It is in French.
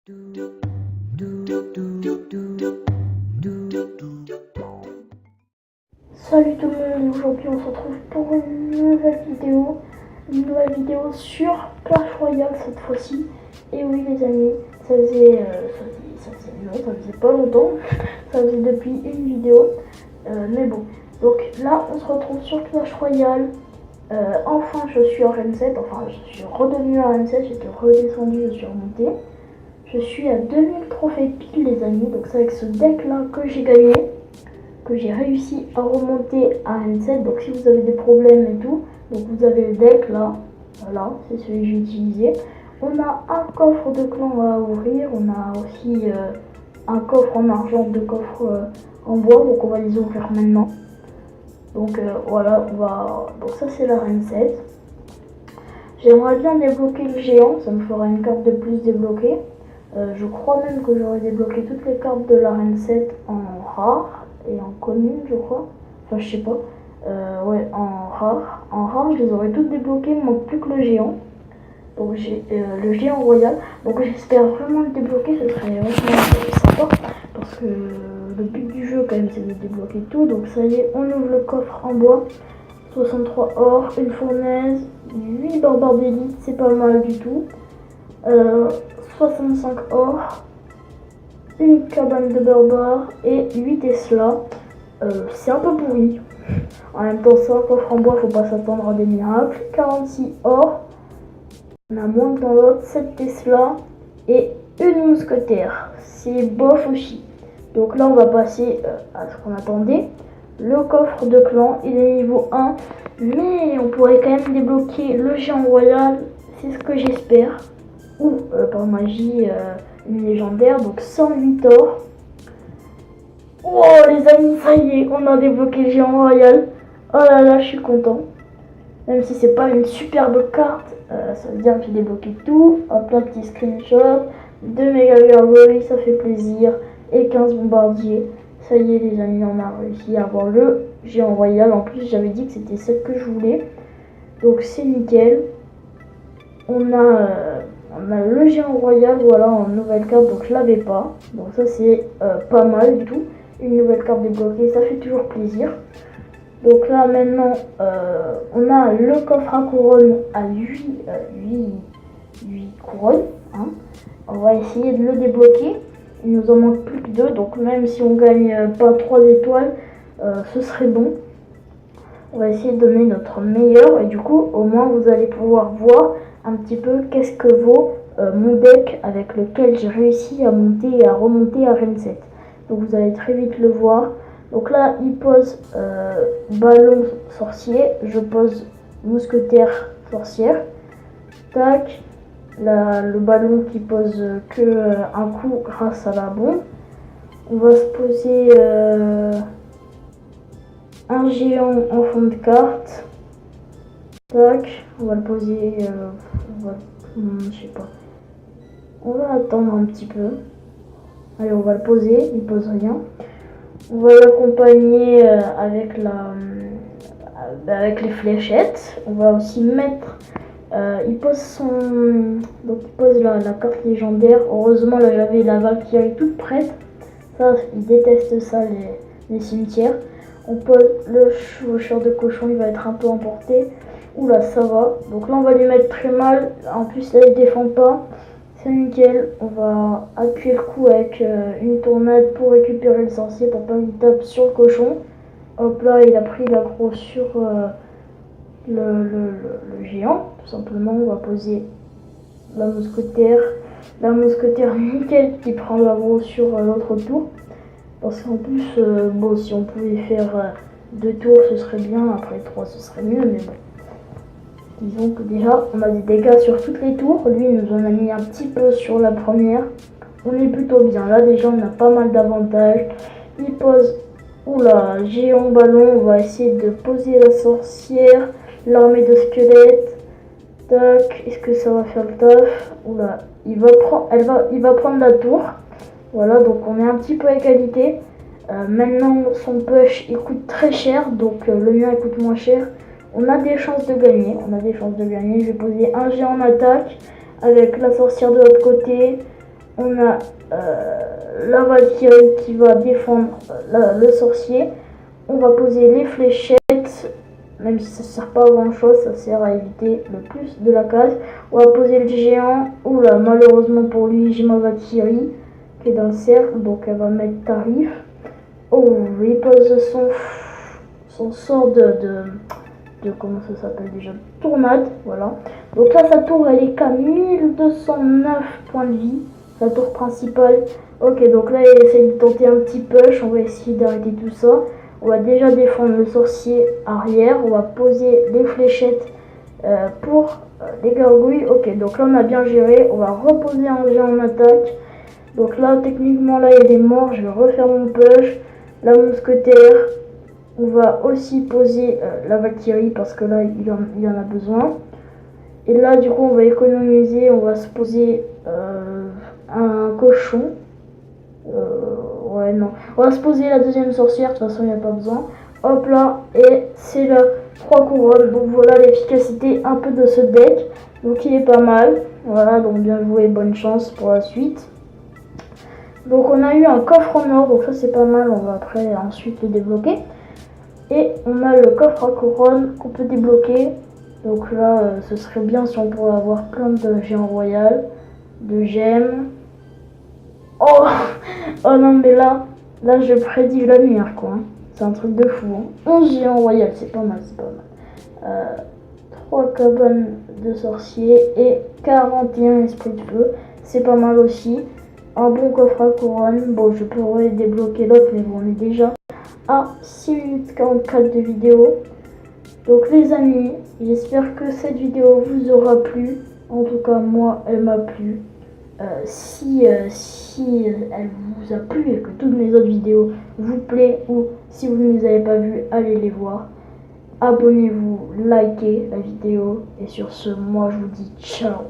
Salut tout le monde, aujourd'hui on se retrouve pour une nouvelle vidéo sur Clash Royale cette fois-ci. Et oui les amis, ça faisait pas longtemps, ça faisait depuis une vidéo, mais bon. Donc là on se retrouve sur Clash Royale. Enfin je suis en Reine 7, enfin je suis redevenu en Reine 7, j'étais redescendu, je suis remonté. Je suis à 2000 trophées pile les amis, donc c'est avec ce deck là que j'ai gagné, que j'ai réussi à remonter à N7. Donc si vous avez des problèmes et tout, donc vous avez le deck là, voilà, c'est celui que j'ai utilisé. On a un coffre de clan à ouvrir, on a aussi un coffre en argent, deux coffres en bois, donc on va les ouvrir maintenant. Donc voilà, donc ça c'est la reine 7. J'aimerais bien débloquer le géant, ça me fera une carte de plus débloquée. Je crois même que j'aurais débloqué toutes les cartes de la reine 7 en rare et en commune, je crois. Enfin, je sais pas. Ouais, en rare. En rare, je les aurais toutes débloquées, il me manque plus que le géant. Donc j'ai le géant royal. Donc j'espère vraiment le débloquer, ce serait vraiment sympa. Parce que le but du jeu, quand même, c'est de débloquer tout. Donc ça y est, on ouvre le coffre en bois. 63 or, une fournaise, 8 barbares d'élite, c'est pas mal du tout. 65 or, une cabane de barbares et 8 Tesla. C'est un peu pourri. En même temps, ça, coffre en bois, faut pas s'attendre à des miracles. 46 or, on a moins que dans l'autre, 7 Tesla et une mousquetaire. C'est bof aussi. Donc là, on va passer à ce qu'on attendait. Le coffre de clan, il est niveau 1, mais on pourrait quand même débloquer le géant royal, c'est ce que j'espère. Ou par magie une légendaire, donc 108 or. Oh les amis, ça y est, on a débloqué le géant royal. Oh là là, je suis content. Même si c'est pas une superbe carte, ça veut dire que j'ai débloqué tout. Hop là, petit screenshot, 2 méga gargoyles, ça fait plaisir, et 15 bombardiers. Ça y est les amis, on a réussi à avoir le géant royal. En plus j'avais dit que c'était celle que je voulais, donc c'est nickel. On a le géant royal, voilà, en nouvelle carte, donc je l'avais pas, donc ça c'est pas mal du tout. Une nouvelle carte débloquée, ça fait toujours plaisir. Donc là maintenant on a le coffre à couronne à 8 couronnes, hein. On va essayer de le débloquer. Il nous en manque plus que 2, donc même si on gagne pas 3 étoiles, ce serait bon. On va essayer de donner notre meilleur, et du coup au moins vous allez pouvoir voir un petit peu qu'est-ce que vaut mon deck avec lequel j'ai réussi à monter et à remonter à 27. Donc vous allez très vite le voir. Donc là il pose ballon sorcier, je pose mousquetaire sorcière. Tac. Le ballon qui pose que un coup grâce à la bombe. On va se poser un géant en fond de carte. Tac, on va le poser, je sais pas. On va attendre un petit peu. Allez, on va le poser, il pose rien. On va l'accompagner avec avec les fléchettes. On va aussi mettre il pose la carte légendaire. Heureusement là j'avais la Valkyrie toute prête. Ça, il déteste ça les cimetières. On pose le chevaucheur de cochon, il va être un peu emporté. Oula, ça va. Donc là on va lui mettre très mal. En plus là il défend pas. C'est nickel. On va appuyer le coup avec une tornade pour récupérer le sorcier pour pas qu'il tape sur le cochon. Hop là, il a pris l'aggro sur le géant, tout simplement. On va poser la mousquetaire nickel qui prend l'aggro sur l'autre tour, parce qu'en plus bon, si on pouvait faire 2 tours ce serait bien, après 3 ce serait mieux, mais bon, disons que déjà on a des dégâts sur toutes les tours. Lui il nous en a mis un petit peu sur la première. On est plutôt bien là, déjà on a pas mal d'avantages. Il pose, oula, géant ballon. On va essayer de poser la sorcière, l'armée de squelettes. Tac, est-ce que ça va faire le taf? Oula, il va prendre la tour. Voilà, donc on est un petit peu à égalité. Maintenant son push il coûte très cher, donc le mien il coûte moins cher. On a des chances de gagner, Je vais poser un géant en attaque avec la sorcière de l'autre côté. on a la Valkyrie qui va défendre le sorcier. On va poser les fléchettes, même si ça sert pas à grand chose, ça sert à éviter le plus de la case. On va poser le géant. Oula, malheureusement pour lui, j'ai ma Valkyrie qui est dans le cercle, donc elle va mettre tarif. Oh, il pose son sort de comment ça s'appelle déjà, tournade, voilà. Donc là sa tour elle est qu'à 1209 points de vie, la tour principale. Ok, donc là il essaie de tenter un petit push, on va essayer d'arrêter tout ça. On va déjà défendre le sorcier arrière, on va poser les fléchettes pour les gargouilles. Ok, donc là on a bien géré, on va reposer un géant en attaque. Donc là techniquement là il est mort, je vais refaire mon push, la mousquetaire. On va aussi poser la Valkyrie parce que là il en a besoin. Et là du coup on va économiser, on va se poser un cochon. Ouais non, on va se poser la deuxième sorcière, de toute façon il n'y a pas besoin. Hop là, et c'est la 3 couronnes. Donc voilà l'efficacité un peu de ce deck. Donc il est pas mal. Voilà, donc bien joué, bonne chance pour la suite. Donc on a eu un coffre en or, donc ça c'est pas mal, on va après ensuite le débloquer. Et on a le coffre à couronne qu'on peut débloquer. Donc là, ce serait bien si on pourrait avoir plein de géants royaux, de gemmes. Oh, oh non, mais là je prédis l'avenir, quoi. C'est un truc de fou. Hein. 11 géants royaux, c'est pas mal, c'est pas mal. 3 cabanes de sorciers et 41 esprits de feu. C'est pas mal aussi. Un bon coffre à couronne. Bon, je pourrais débloquer l'autre, mais bon, on est déjà à 6 minutes 44 de vidéo. Donc les amis, j'espère que cette vidéo vous aura plu. En tout cas moi elle m'a plu. Si elle vous a plu et que toutes mes autres vidéos vous plaisent, ou si vous ne les avez pas vues, allez les voir. Abonnez-vous, likez la vidéo et sur ce moi je vous dis ciao.